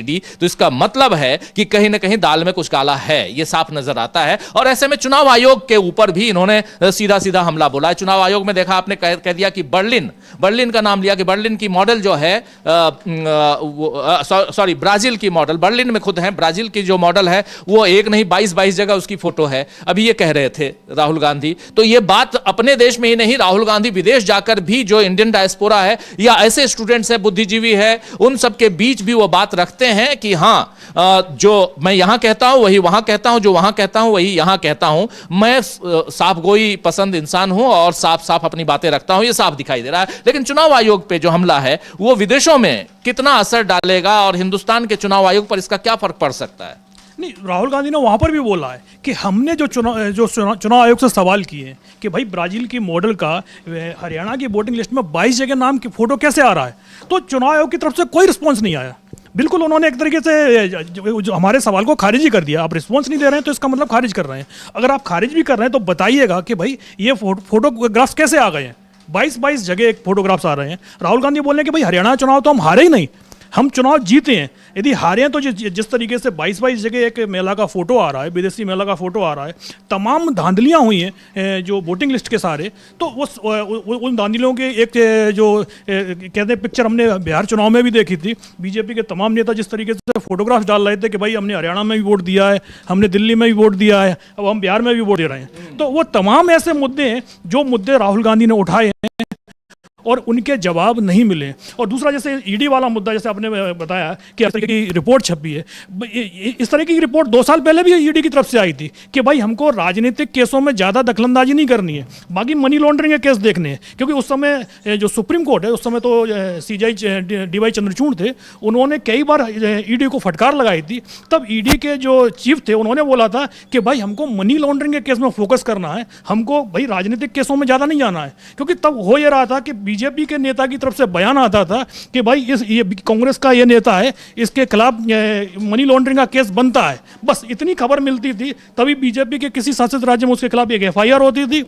तो इसका मतलब है कि कहीं ना कहीं दाल में कुछ काला है, यह साफ नजर आता है। और ऐसे में चुनाव आयोग के ऊपर भी इन्होंने सीधा सीधा हमला बोला है। चुनाव आयोग में देखा आपने, कह दिया कि बर्लिन का नाम लिया कि बर्लिन की मॉडल जो है, सॉरी ब्राजील की मॉडल, बर्लिन में खुद है, ब्राजील की जो मॉडल है वो एक नहीं 22 जगह उसकी फोटो है। अभी ये कह रहे थे राहुल गांधी, तो ये बात अपने देश में ही नहीं, राहुल गांधी विदेश जाकर भी जो इंडियन डायस्पोरा है या ऐसे स्टूडेंट्स है, बुद्धिजीवी है, उन सबके बीच भी वो बात रखते हैं कि हाँ, जो मैं यहां कहता हूं वही वहां कहता हूं, जो वहां कहता हूं वही यहां कहता हूं। मैं साफ गोई पसंद इंसान हूं और साफ साफ अपनी बातें रखता हूं, ये साफ दिखाई दे रहा है। लेकिन चुनाव आयोग पे जो हमला है वो विदेशों में कितना असर डालेगा और हिंदुस्तान के चुनाव आयोग पर इसका क्या फर्क पड़ सकता है? नहीं, राहुल गांधी ने वहां पर भी बोला है कि हमने जो चुनाव आयोग से सवाल किए हैं कि भाई ब्राजील की मॉडल का हरियाणा की वोटिंग लिस्ट में 22 जगह नाम की फोटो कैसे आ रहा है, तो चुनाव आयोग की तरफ से कोई रिस्पॉन्स नहीं आया। बिल्कुल उन्होंने एक तरीके से जो हमारे सवाल को खारिज ही कर दिया। आप रिस्पॉन्स नहीं दे रहे हैं तो इसका मतलब खारिज कर रहे हैं। अगर आप खारिज भी कर रहे हैं तो बताइएगा कि भाई ये फोटोग्राफ्स कैसे आ गए हैं। 22 जगह एक फोटोग्राफ्स आ रहे हैं। राहुल गांधी बोल रहे हैं कि भाई हरियाणा चुनाव तो हम हारे ही नहीं, हम चुनाव जीते हैं। यदि हारे हैं तो जिस तरीके से 22 जगह एक महिला का फोटो आ रहा है, विदेशी महिला का फोटो आ रहा है, तमाम धांधलियां हुई हैं जो वोटिंग लिस्ट के सारे, तो उन धांधलियों के एक जो कहते हैं पिक्चर हमने बिहार चुनाव में भी देखी थी। बीजेपी के तमाम नेता जिस तरीके से फोटोग्राफ्स डाल रहे थे कि भाई हमने हरियाणा में भी वोट दिया है, हमने दिल्ली में भी वोट दिया है, अब हम बिहार में भी वोट दे रहे हैं। तो वो तमाम ऐसे मुद्दे हैं जो मुद्दे राहुल गांधी ने उठाए हैं और उनके जवाब नहीं मिले। और दूसरा, जैसे ईडी वाला मुद्दा, जैसे आपने बताया कि इस तरह की रिपोर्ट छपी है, इस तरह की रिपोर्ट 2 साल पहले भी ईडी की तरफ से आई थी कि भाई हमको राजनीतिक केसों में ज़्यादा दखलंदाजी नहीं करनी है, बाकी मनी लॉन्ड्रिंग के केस देखने हैं। क्योंकि उस समय जो सुप्रीम कोर्ट है, उस समय तो CJI DY चंद्रचूड़ थे, उन्होंने कई बार ईडी को फटकार लगाई थी। तब ईडी के जो चीफ थे उन्होंने बोला था कि भाई हमको मनी लॉन्ड्रिंग के केस में फोकस करना है, हमको भाई राजनीतिक केसों में ज़्यादा नहीं जाना है। क्योंकि तब हो ये रहा था कि बीजेपी के नेता की तरफ से बयान आता था कि भाई ये कांग्रेस का ये नेता है, इसके खिलाफ मनी लॉन्ड्रिंग का केस बनता है। बस इतनी खबर मिलती थी, तभी बीजेपी के किसी शासित राज्य में उसके खिलाफ एक FIR होती थी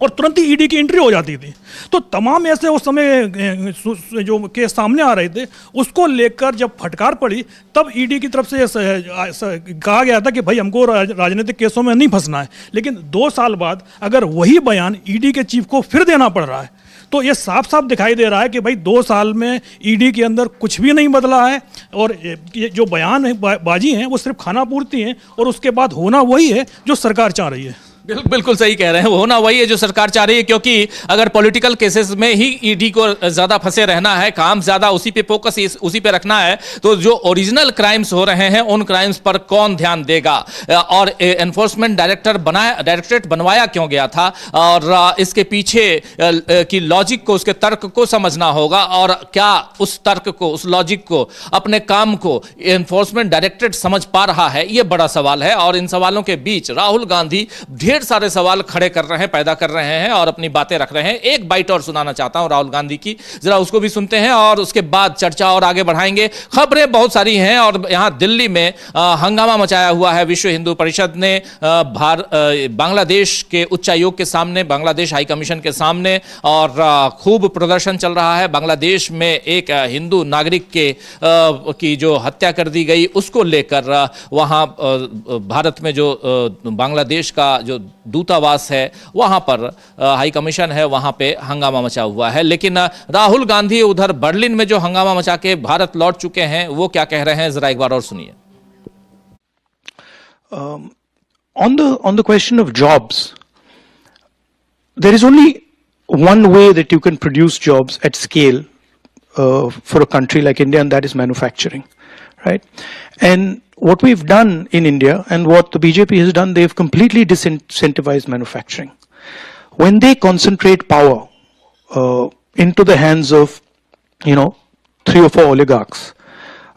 और तुरंत ही ईडी की एंट्री हो जाती थी। तो तमाम ऐसे उस समय जो केस सामने आ रहे थे, उसको लेकर जब फटकार पड़ी तब ईडी की तरफ से कहा गया था कि भाई हमको राजनीतिक केसों में नहीं फंसना है। लेकिन 2 साल बाद अगर वही बयान ईडी के चीफ को फिर देना पड़ रहा है, तो ये साफ साफ दिखाई दे रहा है कि भाई 2 साल में ईडी के अंदर कुछ भी नहीं बदला है और ये जो बयान है बाजी हैं वो सिर्फ खाना पूर्ति हैं और उसके बाद होना वही है जो सरकार चाह रही है। बिल्कुल सही कह रहे हैं, वो होना वही है जो सरकार चाह रही है। क्योंकि अगर पॉलिटिकल केसेस में ही ईडी को ज्यादा फंसे रहना है, काम ज्यादा उसी पे फोकस उसी पे रखना है, तो जो ओरिजिनल क्राइम्स हो रहे हैं उन क्राइम्स पर कौन ध्यान देगा? और एनफोर्समेंट डायरेक्टरेट बनवाया क्यों गया था और इसके पीछे की लॉजिक को, उसके तर्क को समझना होगा। और क्या उस तर्क को, उस लॉजिक को, अपने काम को एनफोर्समेंट डायरेक्टरेट समझ पा रहा है? यह बड़ा सवाल है। और इन सवालों के बीच राहुल गांधी ढेर सारे सवाल खड़े कर रहे हैं, पैदा कर रहे हैं और अपनी बातें रख रहे हैं। एक बाइट और सुनाना चाहता हूं राहुल गांधी की, जरा उसको भी सुनते हैं और उसके बाद चर्चा और आगे बढ़ाएंगे। खबरें बहुत सारी हैं और यहां दिल्ली में हंगामा मचाया हुआ है। विश्व हिंदू परिषद ने बांग्लादेश के उच्चायोग के सामने, बांग्लादेश हाई कमीशन के सामने, और खूब प्रदर्शन चल रहा है। बांग्लादेश में एक हिंदू नागरिक की जो हत्या कर दी गई, उसको लेकर वहां भारत में जो बांग्लादेश का जो दूतावास है वहां पर, हाई कमीशन है, वहां पे हंगामा मचा हुआ है। लेकिन राहुल गांधी उधर बर्लिन में जो हंगामा मचा के भारत लौट चुके हैं, वो क्या कह रहे हैं, जरा एक बार और सुनिए। On the question of jobs, there is only one way that you can produce jobs at scale for a country like India, and that is manufacturing, right? And what we've done in India and what the BJP has done, they've completely disincentivized manufacturing. When they concentrate power into the hands of, 3 or 4 oligarchs,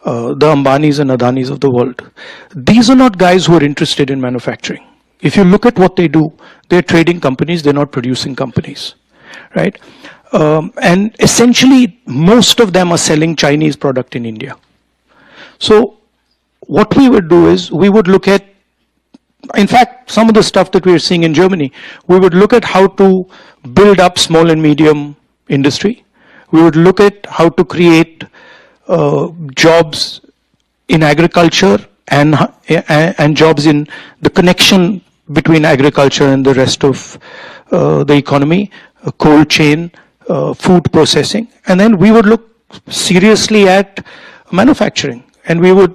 the Ambanis and Adanis of the world, these are not guys who are interested in manufacturing. If you look at what they do, they're trading companies, they're not producing companies, right? And essentially, most of them are selling Chinese product in India. So what we would do is, we would look at, in fact, some of the stuff that we are seeing in Germany, we would look at how to build up small and medium industry. We would look at how to create jobs in agriculture and jobs in the connection between agriculture and the rest of the economy, cold chain, food processing, and then we would look seriously at manufacturing, and we would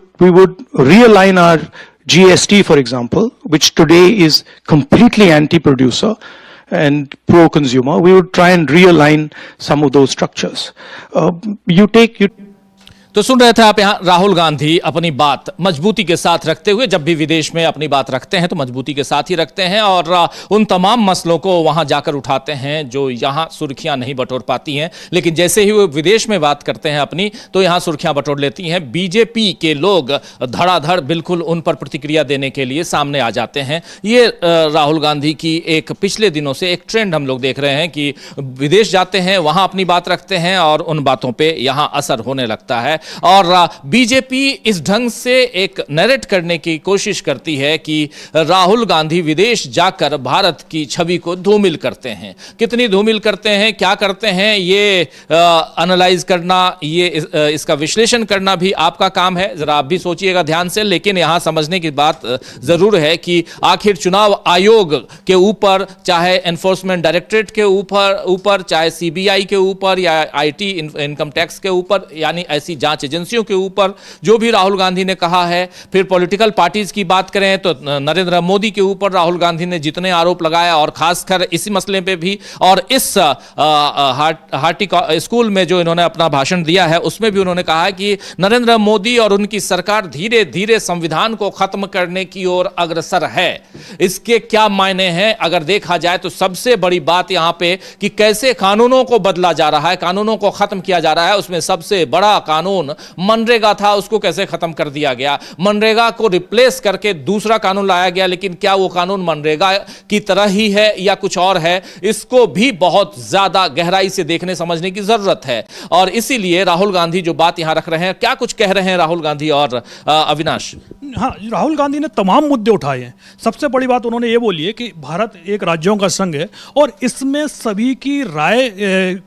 realign our GST, for example, which today is completely anti-producer and pro-consumer. We would try and realign some of those structures. तो सुन रहे थे आप यहाँ राहुल गांधी अपनी बात मजबूती के साथ रखते हुए, जब भी विदेश में अपनी बात रखते हैं तो मजबूती के साथ ही रखते हैं और उन तमाम मसलों को वहां जाकर उठाते हैं जो यहां सुर्खियां नहीं बटोर पाती हैं, लेकिन जैसे ही वो विदेश में बात करते हैं अपनी तो यहां सुर्खियां बटोर लेती हैं। बीजेपी के लोग धड़ाधड़ बिल्कुल उन पर प्रतिक्रिया देने के लिए सामने आ जाते हैं। ये राहुल गांधी की एक पिछले दिनों से एक ट्रेंड हम लोग देख रहे हैं कि विदेश जाते हैं, वहां अपनी बात रखते हैं और उन बातों पर यहां असर होने लगता है। और बीजेपी इस ढंग से एक नैरेट करने की कोशिश करती है कि राहुल गांधी विदेश जाकर भारत की छवि को धूमिल करते हैं। कितनी धूमिल करते हैं, क्या करते हैं, ये एनालाइज करना, ये इसका विश्लेषण करना भी आपका काम है। जरा आप भी सोचिएगा ध्यान से। लेकिन यहां समझने की बात जरूर है कि आखिर चुनाव आयोग के ऊपर, चाहे एनफोर्समेंट डायरेक्टरेट के ऊपर, चाहे सीबीआई के ऊपर या आईटी इनकम टैक्स के ऊपर, यानी ऐसी जांच एजेंसियों के ऊपर जो भी राहुल गांधी ने कहा है, फिर पॉलिटिकल पार्टीज की बात करें तो नरेंद्र मोदी के ऊपर राहुल गांधी ने जितने आरोप लगाया, और खासकर इसी मसले पे भी, और इस हार्टी स्कूल में जो इन्होंने अपना भाषण दिया है उसमें भी उन्होंने कहा है कि नरेंद्र मोदी और उनकी सरकार धीरे धीरे संविधान को खत्म करने की ओर अग्रसर है। इसके क्या मायने हैं अगर देखा जाए तो सबसे बड़ी बात यहां पे कि कैसे कानूनों को बदला जा रहा है, कानूनों को खत्म किया जा रहा है। उसमें सबसे बड़ा कानून मनरेगा था, उसको कैसे खत्म कर दिया गया। मनरेगा को रिप्लेस करके दूसरा कानून लाया गया, लेकिन क्या वो कानून मनरेगा की तरह ही है या कुछ और है, इसको भी बहुत ज्यादा गहराई से देखने समझने की जरूरत है। और इसीलिए राहुल गांधी जो बात यहां रख रहे हैं, क्या कुछ कह रहे हैं राहुल गांधी और अविनाश? हाँ, राहुल गांधी ने तमाम मुद्दे उठाए हैं। सबसे बड़ी बात उन्होंने ये बोली है कि भारत एक राज्यों का संघ है और इसमें सभी की राय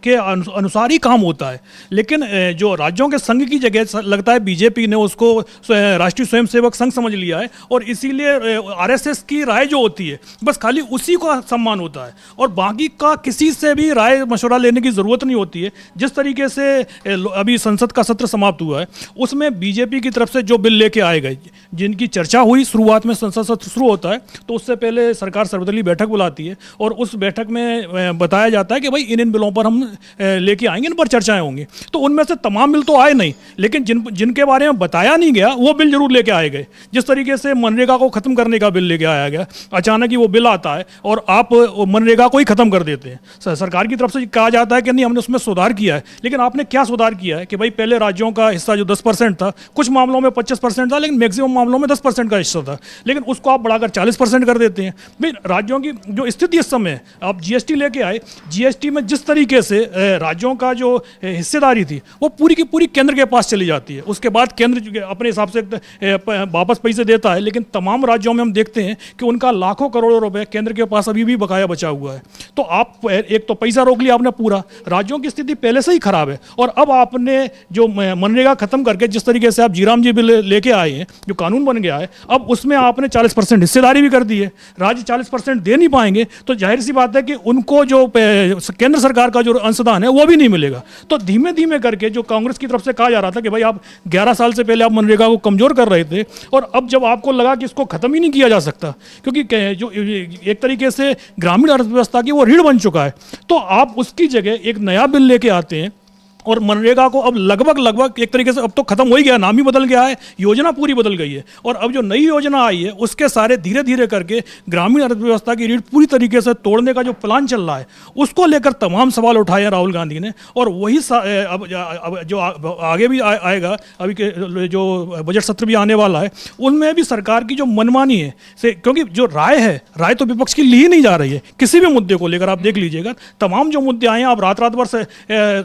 के अनुसार ही काम होता है। लेकिन जो राज्यों के संघ की जगह लगता है बीजेपी ने उसको राष्ट्रीय स्वयंसेवक संघ समझ लिया है, और इसीलिए आरएसएस की राय जो होती है बस खाली उसी को सम्मान होता है और बाकी का किसी से भी राय मशवरा लेने की ज़रूरत नहीं होती है। जिस तरीके से अभी संसद का सत्र समाप्त हुआ है उसमें बीजेपी की तरफ से जो बिल लेके आए गए, जिनकी चर्चा हुई, शुरुआत में संसद सत्र शुरू होता है तो उससे पहले सरकार सर्वदलीय बैठक बुलाती है और उस बैठक में बताया जाता है कि भाई इन बिलों पर हम लेके आएंगे, इन पर चर्चाएं होंगी। तो उनमें से तमाम बिल तो आए नहीं, लेकिन जिनके बारे में बताया नहीं गया वो बिल जरूर लेके आए गए। जिस तरीके से मनरेगा को खत्म करने का बिल लेके आया गया, अचानक ही वो बिल आता है और आप मनरेगा को ही खत्म कर देते हैं। सरकार की तरफ से कहा जाता है कि नहीं, हमने उसमें सुधार किया है, लेकिन आपने क्या सुधार किया है कि भाई पहले राज्यों का हिस्सा जो 10% था, कुछ मामलों में 25% था, लेकिन मैक्सिमम मामलों में 10% का हिस्सा था, लेकिन उसको आप बढ़ाकर 40% कर देते हैं। भाई राज्यों की जो स्थिति इस समय है, आप जीएसटी लेके आए, जीएसटी में जिस तरीके से राज्यों का जो हिस्सेदारी थी वो पूरी की पूरी केंद्र के पास चली जाती है। उसके बाद केंद्र अपने हिसाब से वापस पैसे देता है, लेकिन तमाम राज्यों में हम देखते हैं कि उनका लाखों करोड़ों रुपए केंद्र के पास अभी भी बकाया बचा हुआ है। तो आप एक तो पैसा रोक लिया आपने पूरा, राज्यों की स्थिति पहले से ही खराब है, और अब आपने जो मनरेगा खत्म करके जिस तरीके से आप जीराम जी बिल लेके आए हैं, जो कानून बन गया है, अब उसमें आपने 40% हिस्सेदारी भी कर दी है। राज्य 40% दे नहीं पाएंगे तो जाहिर सी बात है कि उनको जो केंद्र सरकार का जो अंशदान है वो भी नहीं मिलेगा। तो धीमे धीमे करके जो कांग्रेस की तरफ से कहा जा रहा था कि भाई आप 11 साल से पहले आप मनरेगा को कमजोर कर रहे थे, और अब जब आपको लगा कि इसको खत्म ही नहीं किया जा सकता क्योंकि जो एक तरीके से ग्रामीण अर्थव्यवस्था की वो रीढ़ बन चुका है, तो आप उसकी जगह एक नया बिल लेके आते हैं और मनरेगा को अब लगभग एक तरीके से अब तो खत्म हो ही गया, नाम ही बदल गया है, योजना पूरी बदल गई है। और अब जो नई योजना आई है उसके सारे धीरे धीरे करके ग्रामीण अर्थव्यवस्था की रीढ़ पूरी तरीके से तोड़ने का जो प्लान चल रहा है उसको लेकर तमाम सवाल उठाए हैं राहुल गांधी ने। और वही अब जो आगे भी आएगा, अभी के जो बजट सत्र भी आने वाला है उनमें भी सरकार की जो मनमानी है से, क्योंकि जो राय तो विपक्ष की ली ही नहीं जा रही है किसी भी मुद्दे को लेकर। आप देख लीजिएगा तमाम जो मुद्दे आए हैं, आप रात भर से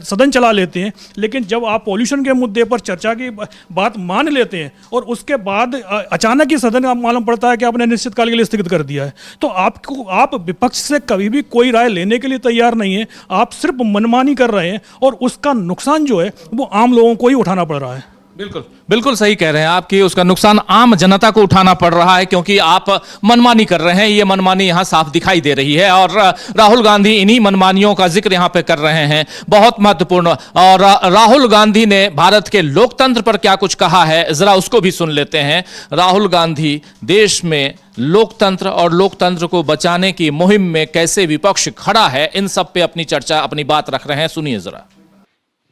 सदन चला लेते हैं, लेकिन जब आप पॉल्यूशन के मुद्दे पर चर्चा की बात मान लेते हैं और उसके बाद अचानक ही सदन का मालूम पड़ता है कि आपने निश्चित काल के लिए स्थगित कर दिया है, तो आप विपक्ष से कभी भी कोई राय लेने के लिए तैयार नहीं है। आप सिर्फ मनमानी कर रहे हैं और उसका नुकसान जो है वो आम लोगों को ही उठाना पड़ रहा है। तो सुन रहे थे आप यहाँ राहुल गांधी बिल्कुल बिल्कुल सही कह रहे हैं आप कि उसका नुकसान आम जनता को उठाना पड़ रहा है, क्योंकि आप मनमानी कर रहे हैं। ये मनमानी यहां साफ दिखाई दे रही है और राहुल गांधी इन्हीं मनमानियों का जिक्र यहां पे कर रहे हैं, बहुत महत्वपूर्ण। और राहुल गांधी ने भारत के लोकतंत्र पर क्या कुछ कहा है, जरा उसको भी सुन लेते हैं। राहुल गांधी देश में लोकतंत्र और लोकतंत्र को बचाने की मुहिम में कैसे विपक्ष खड़ा है, इन सब पे अपनी चर्चा, अपनी बात रख रहे हैं। सुनिए जरा।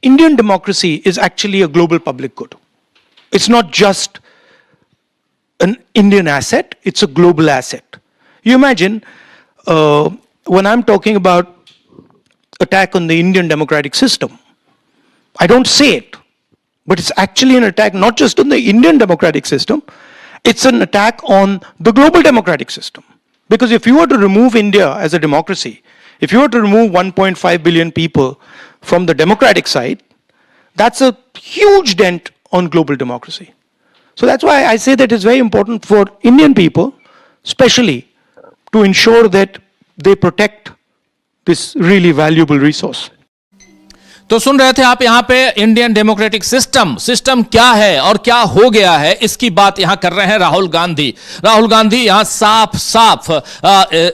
Indian democracy is actually a global public good. It's not just an Indian asset, it's a global asset. You imagine when I'm talking about attack on the Indian democratic system, I don't say it, but it's actually an attack not just on the Indian democratic system, it's an attack on the global democratic system. Because if you were to remove India as a democracy, if you were to remove 1.5 billion people from the democratic side, that's a huge dent on global democracy. So that's why I say that it's very important for Indian people, especially, to ensure that they protect this really valuable resource. तो सुन रहे थे आप यहाँ पे Indian democratic system क्या है और क्या हो गया है, इसकी बात यहाँ कर रहे हैं राहुल गांधी। राहुल गांधी यहाँ साफ साफ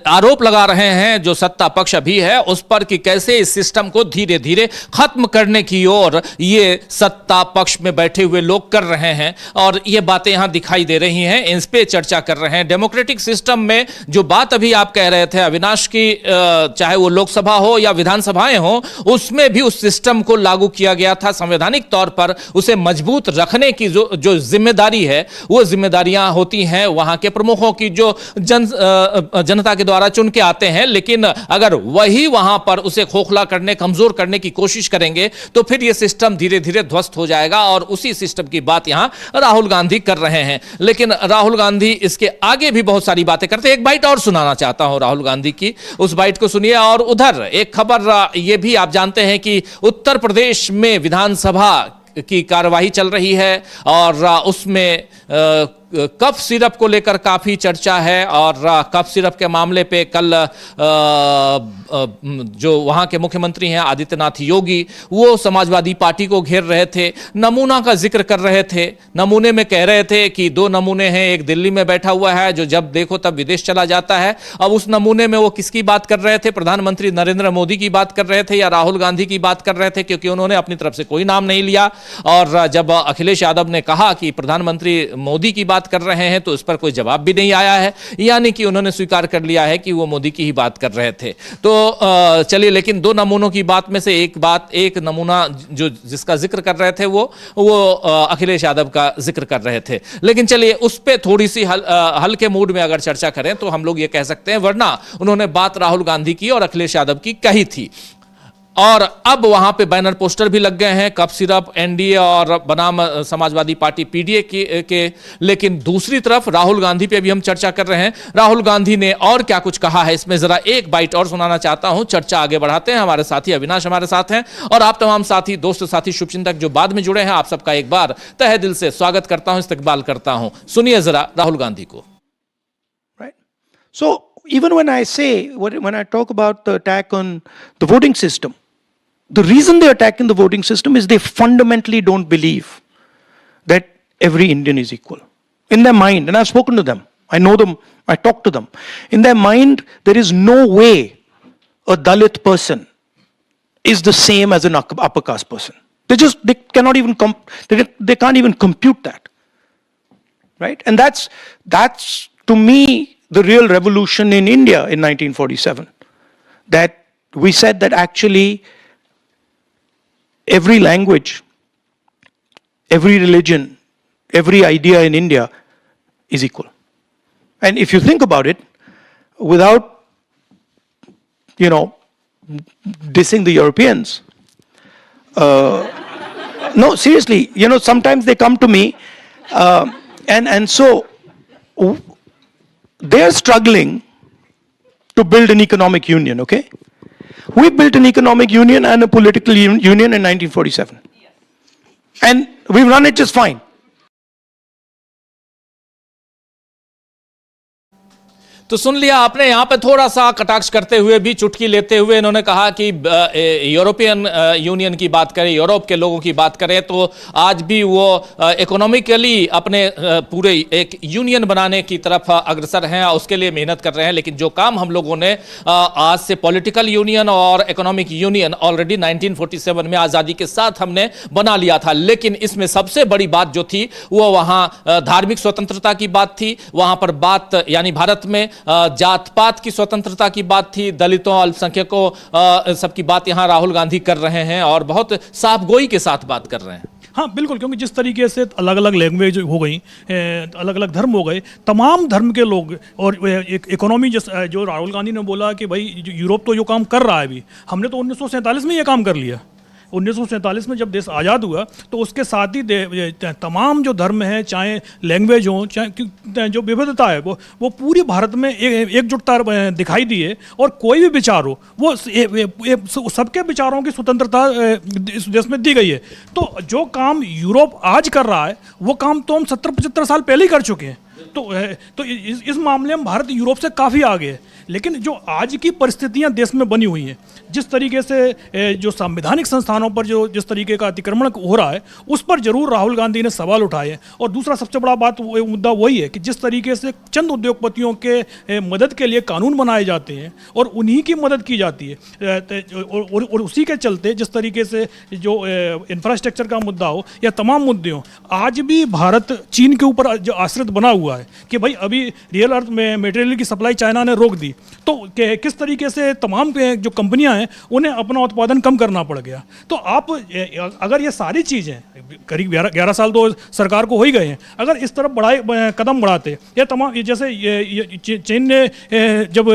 आरोप लगा रहे हैं जो सत्ता पक्ष अभी है उस पर कि कैसे इस सिस्टम को धीरे धीरे खत्म करने की ओर ये सत्ता पक्ष में बैठे हुए लोग कर रहे हैं, और ये बातें यहाँ दिखाई दे रही हैं। इस पे चर्चा कर रहे हैं। डेमोक्रेटिक सिस्टम में जो बात अभी आप कह रहे थे अविनाश की, चाहे वो लोकसभा हो या विधानसभाएं हो, उसमें भी उस सिस्टम को लागू किया गया था। संवैधानिक तौर पर उसे मजबूत रखने की जो जिम्मेदारी है, वो जिम्मेदारियां होती हैं वहां के प्रमुखों की, जो जनता के द्वारा चुन के आते हैं। लेकिन अगर वही वहां पर उसे खोखला करने, कमजोर करने की कोशिश करेंगे तो फिर यह सिस्टम धीरे धीरे ध्वस्त हो जाएगा, और उसी सिस्टम की बात यहां राहुल गांधी कर रहे हैं। लेकिन राहुल गांधी इसके आगे भी बहुत सारी बातें करते हैं। एक बाइट और सुनाना चाहता हूं राहुल गांधी की, उस बाइट को सुनिए। और उधर एक खबर यह भी आप जानते हैं कि उत्तर प्रदेश में विधानसभा की कार्यवाही चल रही है और उसमें कफ सिरप को लेकर काफी चर्चा है। और कफ सिरप के मामले पे कल जो वहां के मुख्यमंत्री हैं आदित्यनाथ योगी, वो समाजवादी पार्टी को घेर रहे थे, नमूना का जिक्र कर रहे थे। नमूने में कह रहे थे कि 2 नमूने हैं, एक दिल्ली में बैठा हुआ है जो जब देखो तब विदेश चला जाता है। अब उस नमूने में वो किसकी बात कर रहे थे, प्रधानमंत्री नरेंद्र मोदी की बात कर रहे थे या राहुल गांधी की बात कर रहे थे, क्योंकि उन्होंने अपनी तरफ से कोई नाम नहीं लिया। और जब अखिलेश यादव ने कहा कि प्रधानमंत्री मोदी की बात कर रहे हैं तो उस पर कोई जवाब भी नहीं आया है, यानी कि उन्होंने स्वीकार कर लिया है कि वो मोदी की ही बात कर रहे थे। तो चलिए, लेकिन 2 नमूनों की बात में से एक नमूना जो जिसका जिक्र कर रहे थे वो अखिलेश यादव का जिक्र कर रहे थे। लेकिन चलिए उस पे थोड़ी सी हल्के मूड में अगर चर्चा करें तो हम लोग ये कह सकते हैं, वरना उन्होंने बात राहुल गांधी की और अखिलेश यादव की कही थी। और अब वहां पे बैनर पोस्टर भी लग गए हैं, कफ सिरप एनडीए और बनाम समाजवादी पार्टी पीडीए के। लेकिन दूसरी तरफ राहुल गांधी पे भी हम चर्चा कर रहे हैं। राहुल गांधी ने और क्या कुछ कहा है, इसमें जरा एक बाइट और सुनाना चाहता हूं। चर्चा आगे बढ़ाते हैं। हमारे साथी अविनाश हमारे साथ हैं और आप तमाम साथी, दोस्त, साथी, शुभचिंतक जो बाद में जुड़े हैं, आप सबका एक बार तहे दिल से स्वागत करता हूं, इस्तकबाल करता हूं। सुनिए जरा राहुल गांधी को। Right. So even when I talk about the attack on the voting system, the reason they're attacking the voting system is they fundamentally don't believe that every Indian is equal. In their mind, and I've spoken to them, I know them, I talk to them. In their mind, there is no way a Dalit person is the same as an upper caste person. They cannot even they can't even compute that. Right? And that's to me the real revolution in India in 1947. That we said that actually every language, every religion, every idea in India is equal. And if you think about it, without, dissing the Europeans, no, seriously, sometimes they come to me, and so they're struggling to build an economic union, okay? We built an economic union and a political union in 1947. Yes. And we've run it just fine. तो सुन लिया आपने, यहाँ पे थोड़ा सा कटाक्ष करते हुए भी, चुटकी लेते हुए इन्होंने कहा कि यूरोपियन यूनियन की बात करें, यूरोप के लोगों की बात करें तो आज भी वो इकोनॉमिकली अपने पूरे एक यूनियन बनाने की तरफ अग्रसर हैं, उसके लिए मेहनत कर रहे हैं। लेकिन जो काम हम लोगों ने आज से पॉलिटिकल यूनियन और इकोनॉमिक यूनियन ऑलरेडी 1947 में आज़ादी के साथ हमने बना लिया था, लेकिन इसमें सबसे बड़ी बात जो थी वो वहाँ धार्मिक स्वतंत्रता की बात थी, वहाँ पर बात यानी भारत में जात पात की स्वतंत्रता की बात थी, दलितों अल्पसंख्यकों सबकी बात यहां राहुल गांधी कर रहे हैं और बहुत साफ गोई के साथ बात कर रहे हैं। हाँ बिल्कुल, क्योंकि जिस तरीके से अलग अलग लैंग्वेज हो गई, अलग अलग धर्म हो गए, तमाम धर्म के लोग, और इकोनॉमी जो राहुल गांधी ने बोला कि भाई यूरोप तो जो काम कर रहा है अभी, हमने तो 1947 में ये काम कर लिया। 1947 में जब देश आज़ाद हुआ तो उसके साथ ही तमाम जो धर्म है, चाहे लैंग्वेज हो, चाहे जो विविधता है, वो पूरी भारत में एकजुटता दिखाई दी है। और कोई भी विचार हो, वो सबके विचारों की स्वतंत्रता इस देश में दी गई है। तो जो काम यूरोप आज कर रहा है वो काम तो हम 70-75 साल पहले ही कर चुके हैं। तो इस मामले में भारत यूरोप से काफ़ी आगे है। लेकिन जो आज की परिस्थितियां देश में बनी हुई हैं, जिस तरीके से जो संवैधानिक संस्थानों पर जो जिस तरीके का अतिक्रमण हो रहा है, उस पर जरूर राहुल गांधी ने सवाल उठाए हैं। और दूसरा सबसे बड़ा मुद्दा वही है कि जिस तरीके से चंद उद्योगपतियों के मदद के लिए कानून बनाए जाते हैं और उन्हीं की मदद की जाती है, और उसी के चलते जिस तरीके से जो इंफ्रास्ट्रक्चर का मुद्दा हो या तमाम मुद्दे हों, आज भी भारत चीन के ऊपर जो आश्रित बना हुआ है कि भाई अभी रियल अर्थ में मटेरियल की सप्लाई चाइना ने रोक दी, तो किस तरीके से तमाम जो कंपनियां हैं उन्हें अपना उत्पादन कम करना पड़ गया। तो आप अगर ये सारी चीज़ें करीब 11 साल तो सरकार को हो ही गए हैं, अगर इस तरफ कदम बढ़ाते या तमाम जैसे चीन ने जब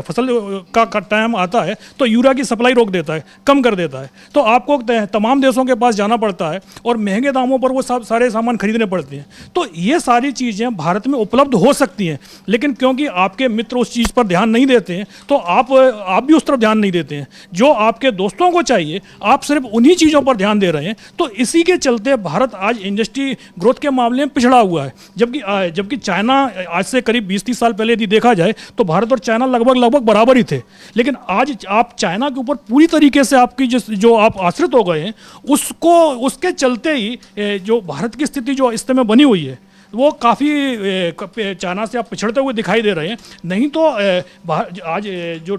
फसल का टाइम आता है तो यूरिया की सप्लाई रोक देता है, कम कर देता है, तो आपको तमाम देशों के पास जाना पड़ता है और महंगे दामों पर वो सारे सामान खरीदने पड़ते हैं। तो ये सारी चीज़ें भारत में उपलब्ध हो सकती हैं, लेकिन क्योंकि आपके मित्र उस चीज़ पर ध्यान नहीं देते हैं तो आप भी उस तरफ ध्यान नहीं देते हैं। जो आपके दोस्तों को चाहिए आप सिर्फ उन्हीं चीज़ों पर ध्यान दे रहे हैं। तो इसी के चलते भारत आज इंडस्ट्री ग्रोथ के मामले में पिछड़ा हुआ है, जबकि चाइना आज से करीब 20-30 साल पहले यदि देखा जाए तो भारत और चाइना लगभग बराबर ही थे। लेकिन आज आप चाइना के ऊपर पूरी तरीके से आपकी जो आप आश्रित हो गए हैं, उसके चलते ही जो भारत की स्थिति जो इस समय बनी हुई है वो काफ़ी चाइना से आप पिछड़ते हुए दिखाई दे रहे हैं। नहीं तो आज जो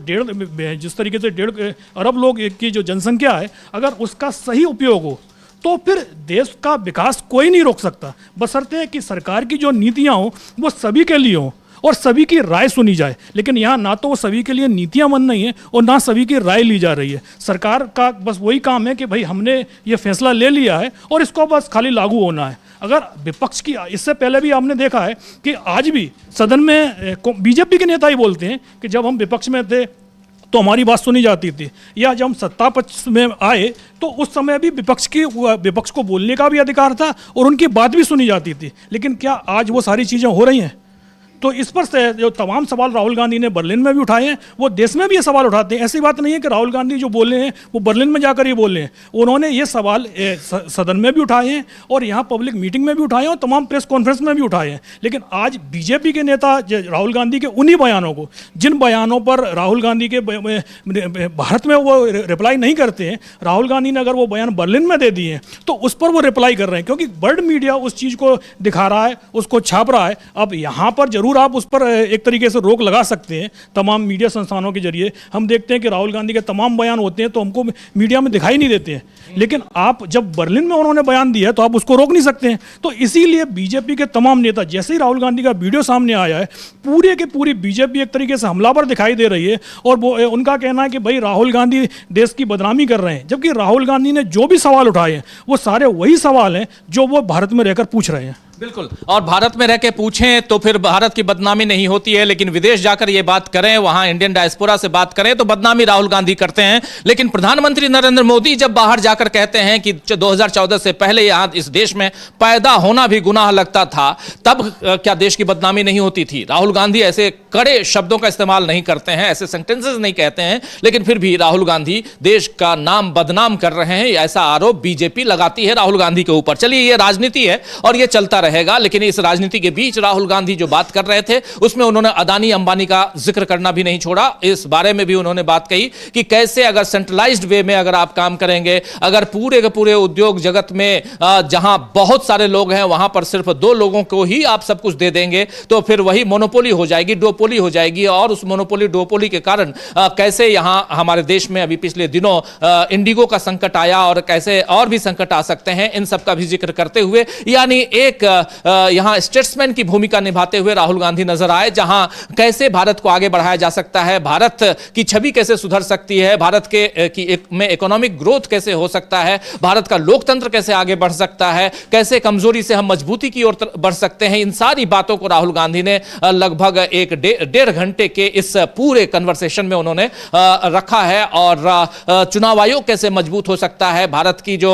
जिस तरीके से 1.5 अरब लोग की जो जनसंख्या है, अगर उसका सही उपयोग हो तो फिर देश का विकास कोई नहीं रोक सकता, बशर्ते कि सरकार की जो नीतियाँ हों वो सभी के लिए हों और सभी की राय सुनी जाए। लेकिन यहाँ ना तो वो सभी के लिए नीतियाँ बन रही हैं और ना सभी की राय ली जा रही है। सरकार का बस वही काम है कि भाई हमने ये फैसला ले लिया है और इसको बस खाली लागू होना है। अगर विपक्ष की, इससे पहले भी आपने देखा है कि आज भी सदन में बीजेपी के नेता ही बोलते हैं कि जब हम विपक्ष में थे तो हमारी बात सुनी जाती थी, या जब हम सत्ता पक्ष में आए तो उस समय भी विपक्ष को बोलने का भी अधिकार था और उनकी बात भी सुनी जाती थी। लेकिन क्या आज वो सारी चीज़ें हो रही हैं? तो इस पर से जो तमाम सवाल राहुल गांधी ने बर्लिन में भी उठाए हैं, वो देश में भी ये सवाल उठाते हैं। ऐसी बात नहीं है कि राहुल गांधी जो बोले हैं वो बर्लिन में जाकर ही बोले हैं, उन्होंने ये सवाल सदन में भी उठाए हैं और यहाँ पब्लिक मीटिंग में भी उठाए हैं और तमाम प्रेस कॉन्फ्रेंस में भी उठाए हैं। लेकिन आज बीजेपी के नेता राहुल गांधी के उन्हीं बयानों को, जिन बयानों पर राहुल गांधी के भारत में वो रिप्लाई नहीं करते हैं, राहुल गांधी ने अगर वो बयान बर्लिन में दे दिए हैं तो उस पर वो रिप्लाई कर रहे हैं, क्योंकि वर्ल्ड मीडिया उस चीज़ को दिखा रहा है, उसको छाप रहा है। अब यहाँ पर जरूर आप उस पर एक तरीके से रोक लगा सकते हैं तमाम मीडिया संस्थानों के जरिए। हम देखते हैं कि राहुल गांधी के तमाम बयान होते हैं तो हमको मीडिया में दिखाई नहीं देते हैं, लेकिन आप जब बर्लिन में उन्होंने बयान दिया तो आप उसको रोक नहीं सकते हैं। तो इसीलिए बीजेपी के तमाम नेता, जैसे ही राहुल गांधी का वीडियो सामने आया है, पूरे की पूरी बीजेपी एक तरीके से हमलावर दिखाई दे रही है और वो उनका कहना है कि भाई राहुल गांधी देश की बदनामी कर रहे हैं। जबकि राहुल गांधी ने जो भी सवाल उठाए हैं वो सारे वही सवाल हैं जो वो भारत में रहकर पूछ रहे हैं। बिल्कुल, और भारत में रह के पूछें तो फिर भारत की बदनामी नहीं होती है, लेकिन विदेश जाकर ये बात करें, वहां इंडियन डायस्पोरा से बात करें तो बदनामी राहुल गांधी करते हैं। लेकिन प्रधानमंत्री नरेंद्र मोदी जब बाहर जाकर कहते हैं कि 2014 से पहले यहां इस देश में पैदा होना भी गुनाह लगता था, तब क्या देश की बदनामी नहीं होती थी? राहुल गांधी ऐसे कड़े शब्दों का इस्तेमाल नहीं करते हैं, ऐसे सेंटेंसेस नहीं कहते हैं, लेकिन फिर भी राहुल गांधी देश का नाम बदनाम कर रहे हैं, ऐसा आरोप बीजेपी लगाती है राहुल गांधी के ऊपर। चलिए, ये राजनीति है और ये चलता रहेगा। लेकिन इस राजनीति के बीच राहुल गांधी जो बात कर रहे थे उसमें उन्होंने अदानी अंबानी का जिक्र करना भी नहीं छोड़ा। इस बारे में भी उन्होंने बात कही कि कैसे अगर सेंट्रलाइज्ड वे में अगर आप काम करेंगे, अगर पूरे के पूरे उद्योग जगत में जहां बहुत सारे लोग हैं वहां पर सिर्फ 2 लोगों को ही आप सब कुछ दे देंगे तो फिर वही मोनोपोली हो जाएगी, डुओपोली हो जाएगी। और उस मोनोपोली डुओपोली के कारण कैसे यहां हमारे देश में अभी पिछले दिनों इंडिगो का संकट आया और कैसे और भी संकट आ सकते हैं, इन सब का भी जिक्र करते हुए यानी एक यहां स्टेट्समैन की भूमिका निभाते हुए राहुल गांधी नजर आए, जहां कैसे भारत को आगे बढ़ाया जा सकता है, भारत की छवि कैसे सुधर सकती है, भारत के में इकोनॉमिक ग्रोथ कैसे हो सकता है, भारत का लोकतंत्र कैसे आगे बढ़ सकता है, कैसे कमजोरी से हम मजबूती की ओर बढ़ सकते हैं। इन सारी बातों को राहुल गांधी ने लगभग एक 1.5 घंटे के इस पूरे कन्वर्सेशन में उन्होंने रखा है। और चुनाव आयोग कैसे मजबूत हो सकता है, भारत की जो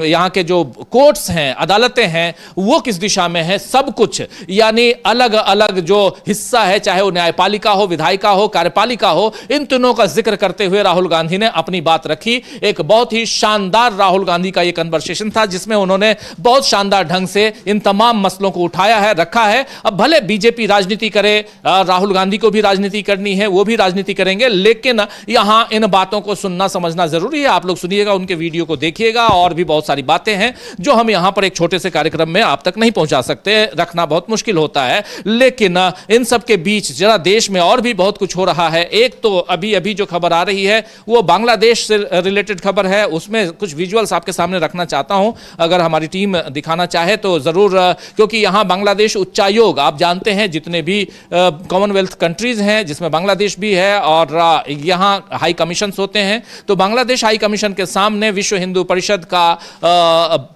यहां के जो कोर्ट्स हैं, अदालतें हैं, वो किस दिशा में है, सब कुछ यानी अलग अलग जो हिस्सा है, चाहे वो न्यायपालिका हो, विधायिका हो, कार्यपालिका हो, इन तीनों का जिक्र करते हुए राहुल गांधी ने अपनी बात रखी। एक बहुत ही शानदार राहुल गांधी का ये कन्वर्सेशन था जिसमें उन्होंने बहुत शानदार ढंग से इन तमाम मसलों को उठाया है, रखा है। अब भले बीजेपी राजनीति करे, राहुल गांधी को भी राजनीति करनी है, वो भी राजनीति करेंगे, लेकिन यहां इन बातों को सुनना समझना जरूरी है। आप लोग सुनिएगा, उनके वीडियो को देखिएगा, और भी बहुत सारी बातें हैं जो हम यहां पर एक छोटे से कार्यक्रम में आप तक नहीं पहुंचा सकते, रखना बहुत मुश्किल होता है। लेकिन इन सब के बीच जरा देश में और भी बहुत कुछ हो रहा है। एक तो अभी अभी जो खबर आ रही है वो बांग्लादेश से रिलेटेड खबर है, उसमें कुछ विजुअल्स आपके सामने रखना चाहता हूं, अगर हमारी टीम दिखाना चाहे तो जरूर, क्योंकि यहां बांग्लादेश उच्चायोग, आप जानते हैं जितने भी कॉमनवेल्थ कंट्रीज हैं जिसमें बांग्लादेश भी है, और यहां हाई कमीशन होते हैं, तो बांग्लादेश हाई कमीशन के सामने विश्व हिंदू परिषद का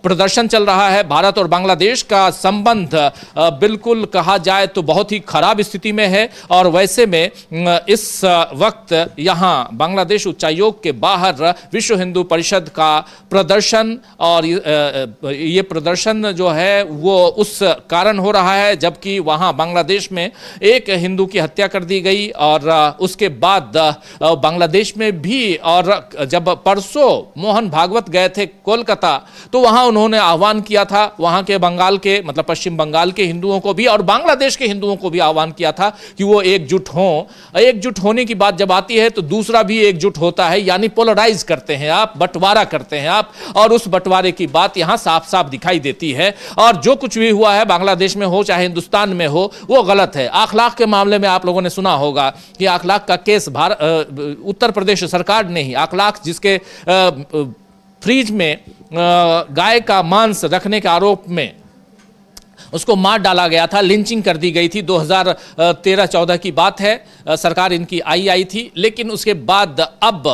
प्रदर्शन चल रहा है। भारत और बांग्लादेश का संबंध बिल्कुल कहा जाए तो बहुत ही खराब स्थिति में है, और वैसे में इस वक्त यहां बांग्लादेश उच्चायोग के बाहर विश्व हिंदू परिषद का प्रदर्शन, और ये प्रदर्शन जो है वो उस कारण हो रहा है जबकि वहां बांग्लादेश में एक हिंदू की हत्या कर दी गई, और उसके बाद बांग्लादेश में भी, और जब परसों मोहन भागवत गए थे कोलकाता तो वहां उन्होंने आह्वान किया था वहां के बंगाल के, मतलब पश्चिम बंगाल के हिंदुओं को भी और बांग्लादेश के हिंदुओं को भी आह्वान किया था कि वो एकजुट हों। एकजुट होने की बात जब आती है तो दूसरा भी एकजुट होता है, यानी पोलराइज करते हैं आप, बंटवारा करते हैं आप, और उस बंटवारे की बात यहां साफ साफ दिखाई देती है। और जो कुछ भी हुआ है बांग्लादेश में हो चाहे हिंदुस्तान में हो वो गलत है। आखलाक के मामले में आप लोगों ने सुना होगा कि आखलाक का केस उत्तर प्रदेश सरकार ने ही, आखलाक जिसके फ्रिज में गाय का मांस रखने के आरोप में उसको मार डाला गया था, लिंचिंग कर दी गई थी, 2013-14 की बात है, सरकार इनकी आई थी। लेकिन उसके बाद अब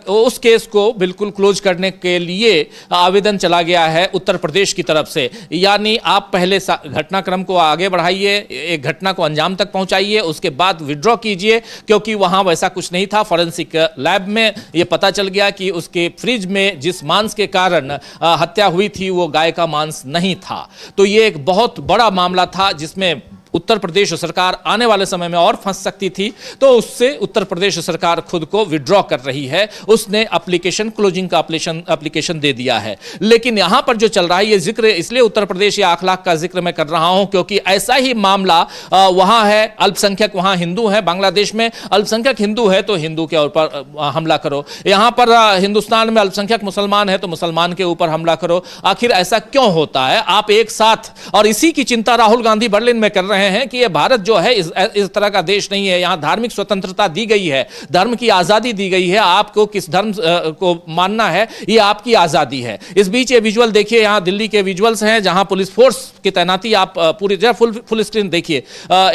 उस केस को बिल्कुल क्लोज करने के लिए आवेदन चला गया है उत्तर प्रदेश की तरफ से, यानी आप पहले घटनाक्रम को आगे बढ़ाइए, एक घटना को अंजाम तक पहुंचाइए, उसके बाद विड्रॉ कीजिए, क्योंकि वहां वैसा कुछ नहीं था। फॉरेंसिक लैब में यह पता चल गया कि उसके फ्रिज में जिस मांस के कारण हत्या हुई थी वो गाय का मांस नहीं था। तो ये एक बहुत बड़ा मामला था जिसमें उत्तर प्रदेश सरकार आने वाले समय में और फंस सकती थी, तो उससे उत्तर प्रदेश सरकार खुद को विड्रॉ कर रही है। उसने एप्लीकेशन, क्लोजिंग का एप्लीकेशन दे दिया है। लेकिन यहां पर जो चल रहा है ये जिक्र इसलिए उत्तर प्रदेश या आखलाक का जिक्र मैं कर रहा हूं क्योंकि ऐसा ही मामला वहां है। अल्पसंख्यक वहां हिंदू है, बांग्लादेश में अल्पसंख्यक हिंदू है तो हिंदू के ऊपर हमला करो, यहां पर हिंदुस्तान में अल्पसंख्यक मुसलमान है तो मुसलमान के ऊपर हमला करो। आखिर ऐसा क्यों होता है? आप एक साथ, और इसी की चिंता राहुल गांधी बर्लिन में कर रहे हैं कि ये भारत जो है इस तरह का देश नहीं है, यहां धार्मिक स्वतंत्रता दी गई है, धर्म की आजादी दी गई है, आपको किस धर्म को मानना है ये आपकी आजादी है। इस बीच ये विजुअल देखिए, यहां दिल्ली के विजुअल्स हैं जहां पुलिस फोर्स की तैनाती आप पूरी फुल स्क्रीन देखिए,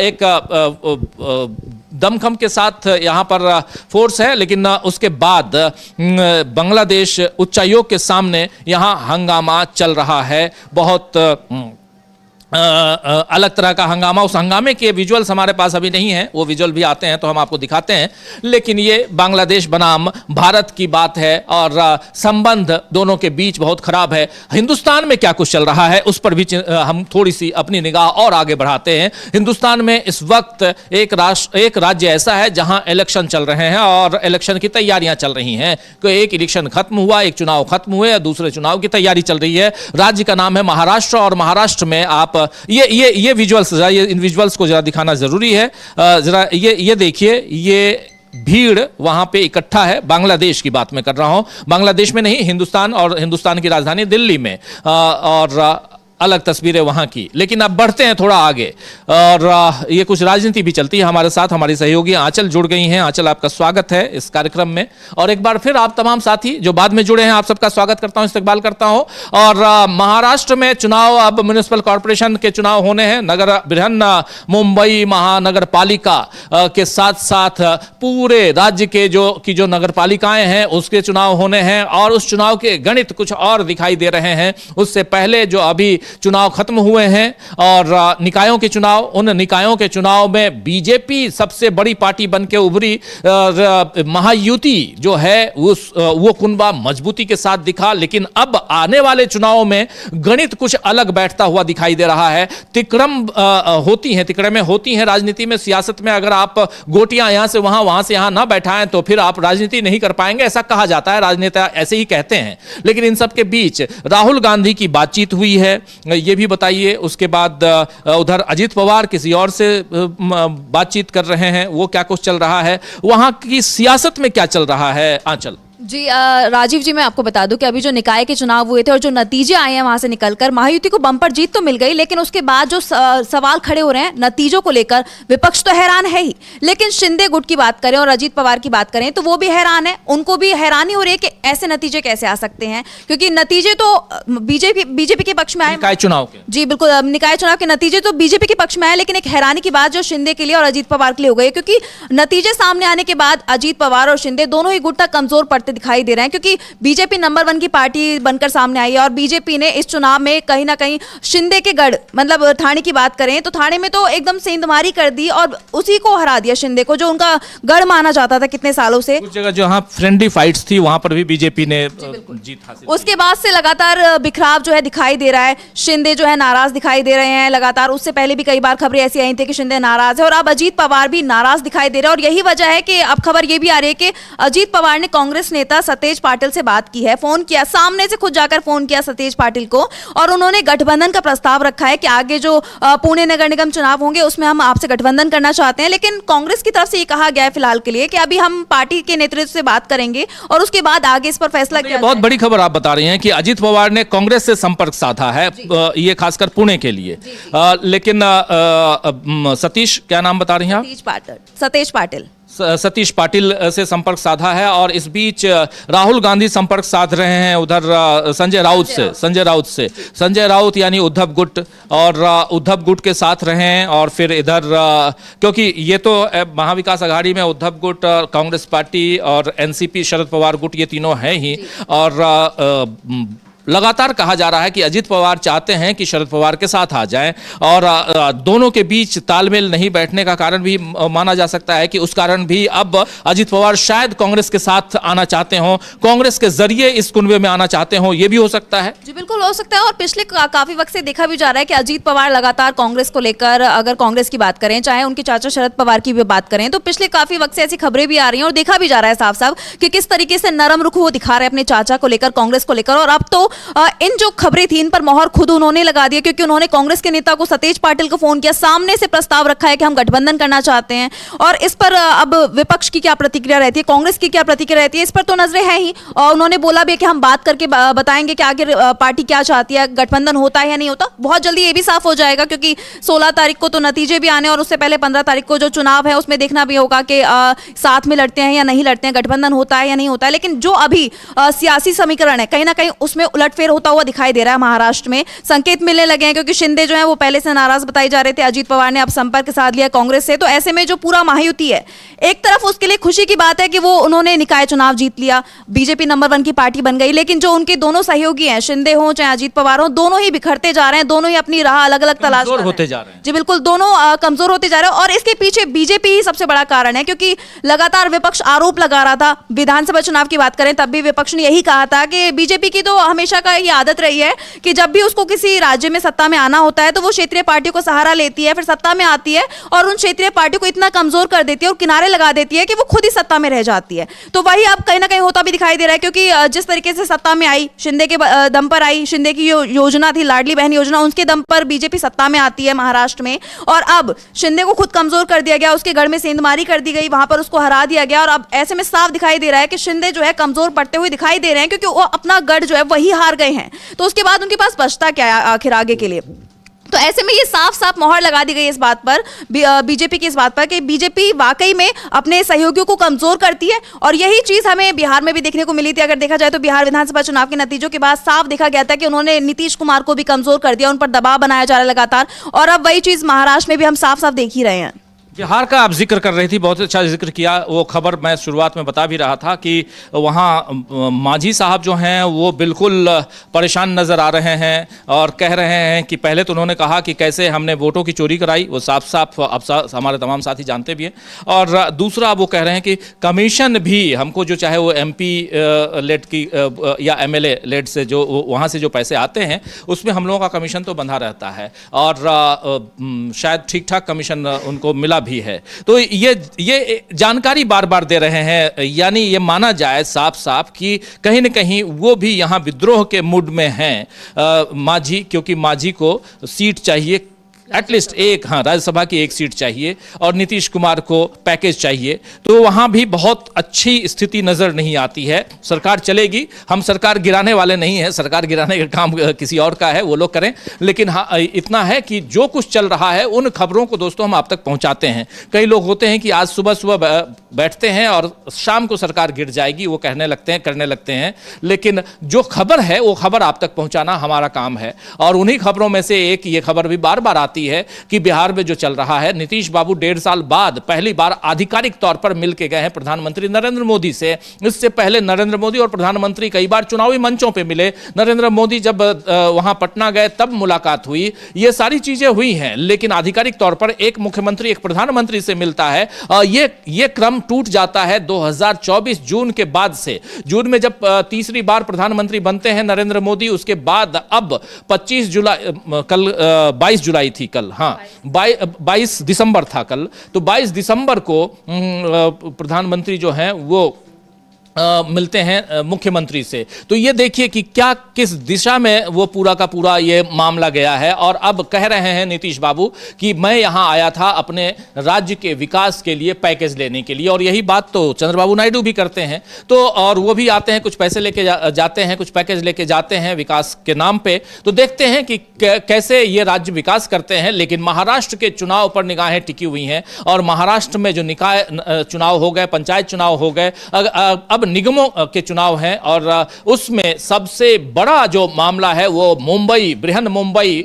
एक दमखम के साथ यहां पर फोर्स है। लेकिन उसके बाद बांग्लादेश उच्चायोग के सामने यहां हंगामा चल रहा है। बहुत अलग तरह का हंगामा, उस हंगामे के विजुअल्स हमारे पास अभी नहीं है, वो विजुअल भी आते हैं तो हम आपको दिखाते हैं। लेकिन ये बांग्लादेश बनाम भारत की बात है और संबंध दोनों के बीच बहुत खराब है। हिंदुस्तान में क्या कुछ चल रहा है उस पर भी हम थोड़ी सी अपनी निगाह और आगे बढ़ाते हैं। हिंदुस्तान में इस वक्त एक राज्य ऐसा है जहां इलेक्शन चल रहे हैं और इलेक्शन की तैयारियां चल रही हैं। एक इलेक्शन खत्म हुआ, एक चुनाव खत्म हुए, दूसरे चुनाव की तैयारी चल रही है। राज्य का नाम है महाराष्ट्र और महाराष्ट्र में आप ये विजुअल्स, ये इन विजुअल्स को जरा दिखाना जरूरी है। जरा ये देखिए, ये भीड़ वहां पे इकट्ठा है। बांग्लादेश की बात मैं कर रहा हूं, बांग्लादेश में नहीं, हिंदुस्तान और हिंदुस्तान की राजधानी दिल्ली में, और अलग तस्वीरें वहां की। लेकिन अब बढ़ते हैं थोड़ा आगे और ये कुछ राजनीति भी चलती है हमारे साथ। हमारी सहयोगी आंचल जुड़ गई हैं। आंचल, आपका स्वागत है इस कार्यक्रम में। और एक बार फिर आप तमाम साथी जो बाद में जुड़े हैं, आप सबका स्वागत करता हूं, इस्तकबाल करता हूं। और महाराष्ट्र में चुनाव, अब म्युनिसिपल कॉर्पोरेशन के चुनाव होने हैं। नगर बृहन मुंबई महानगर पालिका के साथ साथ पूरे राज्य के जो नगर पालिकाएं हैं उसके चुनाव होने हैं और उस चुनाव के गणित कुछ और दिखाई दे रहे हैं। उससे पहले जो अभी चुनाव खत्म हुए हैं और निकायों के चुनाव, उन निकायों के चुनाव में बीजेपी सबसे बड़ी पार्टी बन के उभरी। महायुति जो है वो कुनबा मजबूती के साथ दिखा। लेकिन अब आने वाले चुनावों में गणित कुछ अलग बैठता हुआ दिखाई दे रहा है। तिकड़में होती हैं राजनीति में, सियासत में। अगर आप गोटियां यहां से वहां से यहां ना बैठाएं तो फिर आप राजनीति नहीं कर पाएंगे, ऐसा कहा जाता है, राजनेता ऐसे ही कहते हैं। लेकिन इन सब के बीच राहुल गांधी की बातचीत हुई है, ये भी बताइए। उसके बाद उधर अजीत पवार किसी और से बातचीत कर रहे हैं, वो क्या कुछ चल रहा है, वहां की सियासत में क्या चल रहा है आंचल? जी राजीव जी, मैं आपको बता दूं कि अभी जो निकाय के चुनाव हुए थे और जो नतीजे आए हैं वहां से निकलकर महायुति को बम्पर जीत तो मिल गई, लेकिन उसके बाद जो सवाल खड़े हो रहे हैं नतीजों को लेकर, विपक्ष तो हैरान है ही, लेकिन शिंदे गुट की बात करें और अजीत पवार की बात करें तो वो भी हैरान है। उनको भी हैरानी हो रही है कि ऐसे नतीजे कैसे आ सकते हैं, क्योंकि नतीजे तो बीजेपी के पक्ष में आए, निकाय चुनाव के। जी बिल्कुल, निकाय चुनाव के नतीजे तो बीजेपी के पक्ष में आए, लेकिन एक हैरानी की बात जो शिंदे के लिए और अजीत पवार के लिए हो गई, क्योंकि नतीजे सामने आने के बाद अजीत पवार और शिंदे दोनों ही गुट कमजोर पड़ते दिखाई दे रहे हैं, क्योंकि बीजेपी नंबर 1 की पार्टी बनकर सामने आई है और बीजेपी ने इस चुनाव में कहीं ना कहीं शिंदे के गढ़, मतलब थाने की बात करें तो थाने में तो एकदम सेंधमारी कर दी और उसी को हरा दिया, शिंदे को, जो उनका गढ़ माना जाता था कितने सालों से। कुछ जगह जहां फ्रेंडली फाइट्स थी वहां पर भी बीजेपी ने जीत हासिल। उसके बाद से लगातार बिखराव जो है दिखाई दे रहा है। शिंदे जो है नाराज दिखाई दे रहे हैं लगातार। उससे पहले भी कई बार खबरें ऐसी आई थी कि शिंदे नाराज है और अब अजीत पवार भी नाराज दिखाई दे रहे हैं। और यही वजह है कि अब खबर ये भी आ रही है कि अजीत पवार ने कांग्रेस नेता सतेज पाटिल से बात की है, फोन किया, सामने से खुद जाकर फोन किया सतेज पाटिल को, और उन्होंने गठबंधन का प्रस्ताव रखा है कि आगे जो पुणे नगर निगम चुनाव होंगे उसमें हम आपसे गठबंधन करना चाहते हैं। लेकिन कांग्रेस की तरफ से ये कहा गया है फिलहाल के लिए कि अभी हम पार्टी के नेतृत्व से बात करेंगे और उसके बाद आगे इस पर फैसला किया। बहुत बड़ी खबर आप बता रही हैं कि अजीत पवार ने कांग्रेस से संपर्क साधा है, ये खासकर पुणे के लिए। लेकिन सतीश, क्या नाम बता रही हैं आप? सतीश पाटिल से संपर्क साधा है और इस बीच राहुल गांधी संपर्क साध रहे हैं उधर संजय राउत यानी उद्धव गुट, और उद्धव गुट के साथ रहे हैं। और फिर इधर क्योंकि ये तो महाविकास आघाड़ी में उद्धव गुट, कांग्रेस पार्टी और एनसीपी शरद पवार गुट, ये तीनों हैं ही। और लगातार कहा जा रहा है कि अजीत पवार चाहते हैं कि शरद पवार के साथ आ जाएं और दोनों के बीच तालमेल नहीं बैठने का कारण भी माना जा सकता है कि उस कारण भी अब अजीत पवार शायद कांग्रेस के साथ आना चाहते हों, कांग्रेस के जरिए इस कुनबे में आना चाहते हों, ये भी हो सकता है। जी बिल्कुल हो सकता है। और पिछले काफी वक्त से देखा भी जा रहा है कि अजीत पवार लगातार कांग्रेस को लेकर, अगर कांग्रेस की बात करें, चाहे उनके चाचा शरद पवार की भी बात करें, तो पिछले काफी वक्त से ऐसी खबरें भी आ रही हैं और देखा भी जा रहा है साफ साफ कि किस तरीके से नरम रुख वो दिखा रहे हैं अपने चाचा को लेकर, कांग्रेस को लेकर। और अब तो इन जो खबरें थी इन पर मोहर खुद उन्होंने लगा दी, क्योंकि उन्होंने कांग्रेस के नेता को सतेज पाटिल को फोन किया, सामने से प्रस्ताव रखा है कि हम गठबंधन करना चाहते हैं। और इस पर अब विपक्ष की क्या प्रतिक्रिया रहती है, कांग्रेस की क्या प्रतिक्रिया रहती है, इस पर तो नजरें हैं ही। और उन्होंने बोला भी कि हम बात करके बताएंगे कि आगे पार्टी क्या चाहती है, गठबंधन होता है या नहीं होता। बहुत जल्दी ये भी साफ हो जाएगा, क्योंकि 16 तारीख को तो नतीजे भी आने और उससे पहले 15 तारीख को जो चुनाव है उसमें देखना भी होगा कि साथ में लड़ते हैं या नहीं लड़ते हैं, गठबंधन होता है या नहीं होता है। लेकिन जो अभी सियासी समीकरण है कहीं ना कहीं उसमें उलट उलटफेर होता हुआ दिखाई दे रहा है महाराष्ट्र में। संकेत मिलने लगे हैं क्योंकि शिंदे जो है वो पहले से नाराज बताए जा रहे थे, अजीत पवार ने अब संपर्क साध लिया कांग्रेस से। तो ऐसे में जो पूरा महायुति है, एक तरफ उसके लिए खुशी की बात है कि वो उन्होंने निकाय चुनाव जीत लिया, बीजेपी नंबर 1 की पार्टी बन गई, लेकिन जो उनके दोनों सहयोगी हैं, शिंदे हो चाहे अजीत पवार हो, दोनों ही बिखरते जा रहे हैं, दोनों ही अपनी राह अलग अलग तलाश कर रहे हैं, होते जा रहे हैं। जी बिल्कुल, दोनों कमजोर होते जा रहे हैं। और इसके पीछे बीजेपी ही सबसे बड़ा कारण है, क्योंकि लगातार विपक्ष आरोप लगा रहा था। विधानसभा चुनाव की बात करें तब भी विपक्ष ने यही कहा था कि बीजेपी की तो हमेशा का ये आदत रही है कि जब भी उसको किसी राज्य में सत्ता में आना होता है तो वो क्षेत्रीय पार्टियों को सहारा लेती है, फिर सत्ता में आती है और उन क्षेत्रीय पार्टियों को इतना कमजोर कर देती है और किनारे लगा देती है कि वो खुद ही सत्ता में रह जाती है। तो वही अब कहीं ना कहीं होता भी दिखाई दे रहा है, क्योंकि जिस तरीके से सत्ता में आई, शिंदे के दम पर आई, शिंदे की योजना थी लाडली बहन योजना, उसके दम पर बीजेपी सत्ता में आती है महाराष्ट्र में, और अब शिंदे को खुद कमजोर कर दिया गया, उसके गढ़ में सेंधमारी कर दी गई, वहां पर उसको हरा दिया गया। और अब ऐसे में साफ दिखाई दे रहा है कि शिंदे जो है कमजोर पड़ते हुए दिखाई दे रहे हैं, क्योंकि वो अपना गढ़ जो है वही हार गए हैं। तो उसके बाद उनके पास बचता क्या है आखिर आगे के लिए? तो ऐसे में ये साफ साफ मोहर लगा दी गई इस बात पर, बीजेपी की इस बात पर, कि बीजेपी वाकई में अपने सहयोगियों को कमजोर करती है। और यही चीज हमें बिहार में भी देखने को मिली थी। अगर देखा जाए तो बिहार विधानसभा चुनाव के नतीजों के बाद साफ देखा गया था कि उन्होंने नीतीश कुमार को भी कमजोर कर दिया, उन पर दबाव बनाया जा रहा है लगातार, और अब वही चीज महाराष्ट्र में भी हम साफ साफ देख ही रहे हैं। बिहार का आप जिक्र कर रही थी, बहुत अच्छा जिक्र किया। वो खबर मैं शुरुआत में बता भी रहा था कि वहाँ मांझी साहब जो हैं वो बिल्कुल परेशान नज़र आ रहे हैं और कह रहे हैं कि पहले तो उन्होंने कहा कि कैसे हमने वोटों की चोरी कराई, वो साफ साफ अब हमारे तमाम साथी जानते भी हैं। और दूसरा वो कह रहे हैं कि कमीशन भी हमको जो चाहे वो MP लेड की या MLA लेड से जो वहाँ से जो पैसे आते हैं उसमें हम लोगों का कमीशन तो बंधा रहता है, और शायद ठीक ठाक कमीशन उनको मिला भी है। तो ये जानकारी बार बार दे रहे हैं, यानी ये माना जाए साफ साफ कि कहीं न कहीं वो भी यहां विद्रोह के मूड में हैं मांझी, क्योंकि मांझी को सीट चाहिए, एटलीस्ट एक, हाँ, राज्यसभा की एक सीट चाहिए, और नीतीश कुमार को पैकेज चाहिए। तो वहां भी बहुत अच्छी स्थिति नजर नहीं आती है। सरकार चलेगी, हम सरकार गिराने वाले नहीं हैं, सरकार गिराने का काम किसी और का है, वो लोग करें, लेकिन हाँ इतना है कि जो कुछ चल रहा है उन खबरों को दोस्तों हम आप तक पहुंचाते हैं। कई लोग होते हैं कि आज सुबह सुबह बैठते हैं और शाम को सरकार गिर जाएगी वो कहने लगते हैं, करने लगते हैं, लेकिन जो खबर है वो खबर आप तक पहुंचाना हमारा काम है। और उन्हीं खबरों में से एक ये खबर भी बार बार आती है कि बिहार में जो चल रहा है, नीतीश बाबू 1.5 साल बाद पहली बार आधिकारिक तौर पर मिल के गए हैं प्रधानमंत्री नरेंद्र मोदी से। इससे पहले नरेंद्र मोदी और प्रधानमंत्री कई बार चुनावी मंचों पे मिले, नरेंद्र मोदी जब वहां पटना गए तब मुलाकात हुई, ये सारी चीजें हुई हैं, लेकिन आधिकारिक तौर पर एक मुख्यमंत्री एक प्रधानमंत्री से मिलता है, ये क्रम टूट जाता है 2024 जून के बाद से। जून में जब तीसरी बार प्रधानमंत्री बनते हैं नरेंद्र मोदी, उसके बाद अब 25 जुलाई, कल 22 जुलाई थी, कल, हाँ 22 दिसंबर था कल, तो 22 दिसंबर को प्रधानमंत्री जो हैं वो मिलते हैं मुख्यमंत्री से। तो ये देखिए कि क्या किस दिशा में वो पूरा का पूरा ये मामला गया है। और अब कह रहे हैं नीतीश बाबू कि मैं यहां आया था अपने राज्य के विकास के लिए पैकेज लेने के लिए, और यही बात तो चंद्रबाबू नायडू भी करते हैं। तो और वो भी आते हैं, कुछ पैसे लेके जाते हैं, कुछ पैकेज लेके जाते हैं विकास के नाम पे। तो देखते हैं कि कैसे ये राज्य विकास करते हैं। लेकिन महाराष्ट्र के चुनाव पर निगाहें टिकी हुई हैं, और महाराष्ट्र में जो निकाय चुनाव हो गए, पंचायत चुनाव हो गए, अब निगमों के चुनाव हैं, और उसमें सबसे बड़ा जो मामला है वो मुंबई, बृहन मुंबई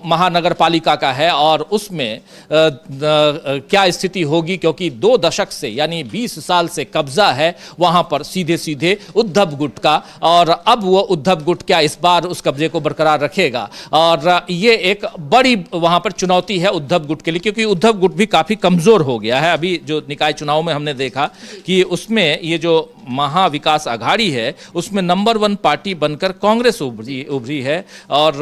महानगर पालिका का है। और उसमें क्या स्थिति होगी, क्योंकि 2 दशक से यानी 20 साल से कब्जा है वहां पर सीधे सीधे उद्धव गुट का, और अब वो उद्धव गुट क्या इस बार उस कब्जे को बरकरार रखेगा। और ये एक बड़ी वहां पर चुनौती है उद्धव गुट के लिए, क्योंकि उद्धव गुट भी काफी कमजोर हो गया है। अभी जो निकाय चुनाव में हमने देखा कि उसमें ये जो महाविकास आघाड़ी है उसमें नंबर 1 पार्टी बनकर कांग्रेस उभरी है, और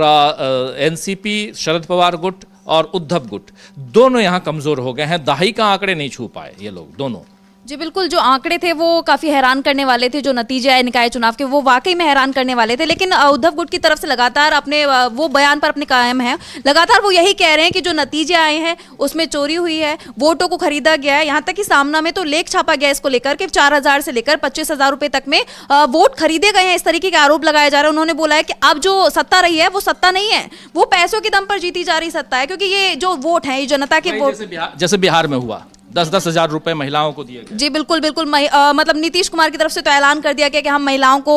NCP, शरद पवार गुट और उद्धव गुट दोनों यहां कमजोर हो गए हैं। दहाई का आंकड़े नहीं छू पाए ये लोग दोनों। जी बिल्कुल, जो आंकड़े थे वो काफी हैरान करने वाले थे, जो नतीजे आए निकाय चुनाव के वो वाकई में हैरान करने वाले थे। लेकिन उद्धव गुट की तरफ से लगातार अपने वो बयान पर अपने कायम है, लगातार वो यही कह रहे हैं कि जो नतीजे आए हैं उसमें चोरी हुई है, वोटों को खरीदा गया है। यहाँ तक कि सामना में तो लेख छापा गया इसको लेकर कि 4,000 से लेकर 25,000 रुपए तक में वोट खरीदे गए हैं, इस तरीके के आरोप लगाए जा रहे हैं। उन्होंने बोला है कि अब जो सत्ता रही है वो सत्ता नहीं है, वो पैसों के दम पर जीती जा रही सत्ता है, क्योंकि ये जो वोट है ये जनता के वोट, जैसे बिहार में हुआ 10-10 हजार रुपए महिलाओं को दिए गए। जी बिल्कुल बिल्कुल मतलब नीतीश कुमार की तरफ से तो ऐलान कर दिया गया कि हम महिलाओं को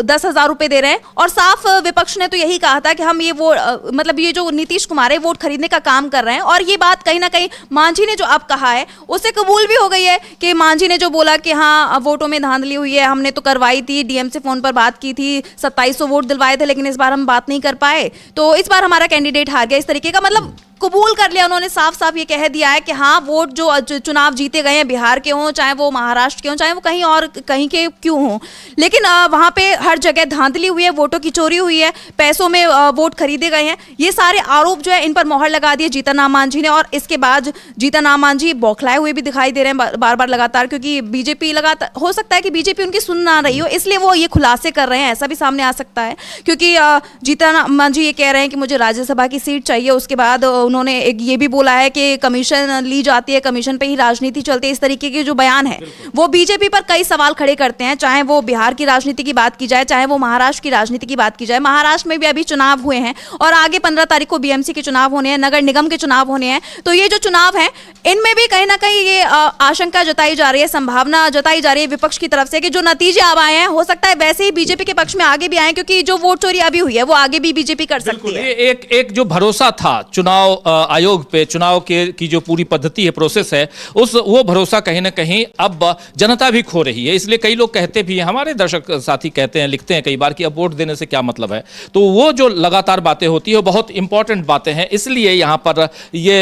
10,000 रुपए दे रहे हैं, और साफ विपक्ष ने तो यही कहा था कि हम ये मतलब ये जो नीतीश कुमार है वोट खरीदने का काम कर रहे हैं। और ये बात कहीं ना कहीं मांझी ने जो अब कहा है उससे कबूल भी हो गई है कि मांझी ने जो बोला कि हाँ वोटों में धांधली हुई है, हमने तो करवाई थी, डीएम से फोन पर बात की थी, 2700 वोट दिलवाए थे, लेकिन इस बार हम बात नहीं कर पाए, तो इस बार हमारा कैंडिडेट हार गया, इस तरीके का मतलब कबूल कर लिया उन्होंने। साफ साफ ये कह दिया है कि हाँ वोट जो चुनाव जीते गए हैं, बिहार के हों चाहे वो महाराष्ट्र के हों चाहे वो कहीं और कहीं के क्यों हों, लेकिन वहाँ पे हर जगह धांधली हुई है, वोटों की चोरी हुई है, पैसों में वोट खरीदे गए हैं। ये सारे आरोप जो है इन पर मोहर लगा दिए जीतन राम मांझी ने। और इसके बाद जीतन राम मांझी बौखलाए हुए भी दिखाई दे रहे हैं बार बार लगातार, क्योंकि बीजेपी लगातार, हो सकता है कि बीजेपी उनकी सुन ना रही हो इसलिए वो ये खुलासे कर रहे हैं, ऐसा भी सामने आ सकता है। क्योंकि जीतन राम मांझी ये कह रहे हैं कि मुझे राज्यसभा की सीट चाहिए, उसके बाद उन्होंने एक ये भी बोला है कि कमीशन ली जाती है, कमीशन पे ही राजनीति चलती है। इस तरीके के जो बयान है वो बीजेपी पर कई सवाल खड़े करते हैं, चाहे वो बिहार की राजनीति की बात की जाए, चाहे वो महाराष्ट्र की राजनीति की बात की जाए। महाराष्ट्र में भी अभी चुनाव हुए हैं और आगे 15 तारीख को बीएमसी के चुनाव होने हैं, नगर निगम के चुनाव होने हैं। तो ये जो चुनाव है इनमें भी कहीं ना कहीं ये आशंका जताई जा रही है, संभावना जताई जा रही है विपक्ष की तरफ से कि जो नतीजे अब आए हैं हो सकता है वैसे ही बीजेपी के पक्ष में आगे भी आए, क्योंकि जो वोट चोरी अभी हुई है वो आगे भी बीजेपी कर सकती है। एक जो भरोसा था चुनाव आयोग पे, चुनाव की जो पूरी पद्धति है, प्रोसेस है, वो भरोसा कहीं ना कहीं अब जनता भी खो रही है। इसलिए कई लोग कहते भी हैं, हमारे दर्शक साथी कहते हैं, लिखते हैं कई बार कि अब वोट देने से क्या मतलब है। तो वो जो लगातार बातें होती है बहुत इंपॉर्टेंट बातें हैं। इसलिए यहां पर ये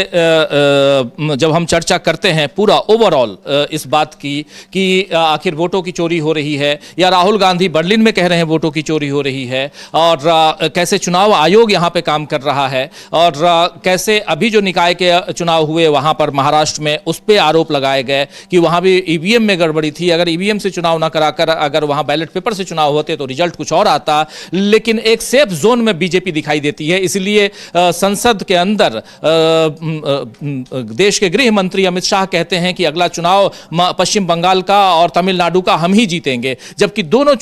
जब हम चर्चा करते हैं पूरा ओवरऑल इस बात की कि आखिर वोटों की चोरी हो रही है या राहुल गांधी बर्लिन में कह रहे हैं वोटों की चोरी हो रही है, और कैसे चुनाव आयोग यहां पे काम कर रहा है, और कैसे अभी जो निकाय के चुनाव हुए वहां पर महाराष्ट्र में उस पे आरोप लगाए गए कि वहां भी ईवीएम में गड़बड़ी थी। अगर ईवीएम से चुनाव ना कराकर अगर वहां बैलेट पेपर से चुनाव होते तो रिजल्ट कुछ और आता, लेकिन एक सेफ जोन में बीजेपी दिखाई देती है। इसलिए संसद के अंदर देश के गृह मंत्री अमित शाह कहते हैं कि अगला चुनाव पश्चिम बंगाल का और तमिलनाडु का हम ही जीतेंगे, जबकि दोनों